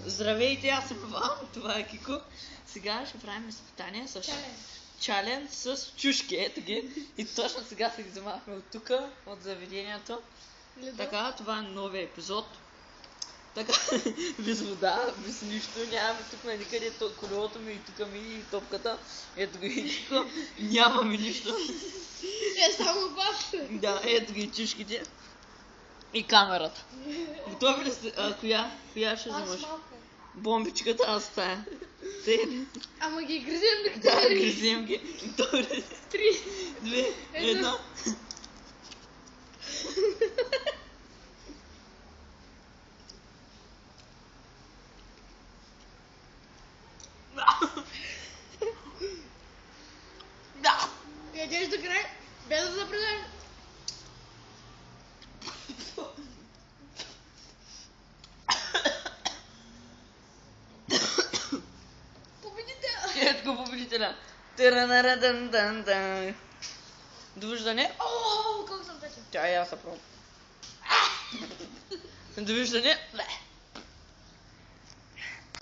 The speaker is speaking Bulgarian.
Здравейте, аз съм Иван, това е Кико. Сега ще правим изпитание с чален с чушки, ето ги. И точно сега се ги вземахме от тук, от заведението. Така, това е новия епизод. Така, без вода, без нищо, нямаме тук никъде колелото ми и тук ми и топката. Ето ги и тук, нямаме нищо. Само бабка. Да, ето ги чушките. И камерата. Готови ли сте? Коя ще вземаш? Бомбичката, аз тая. Ама ги гризем ли? Да, гризем ги. Добре. 3, 2, 1. Да! Ядеш до край, без да запредаш. Победител! Ето го победителя. Таранарадан-дан-дан. Довиждане. О, колко съм печен. Тя и аз се пробвам. Довиждане.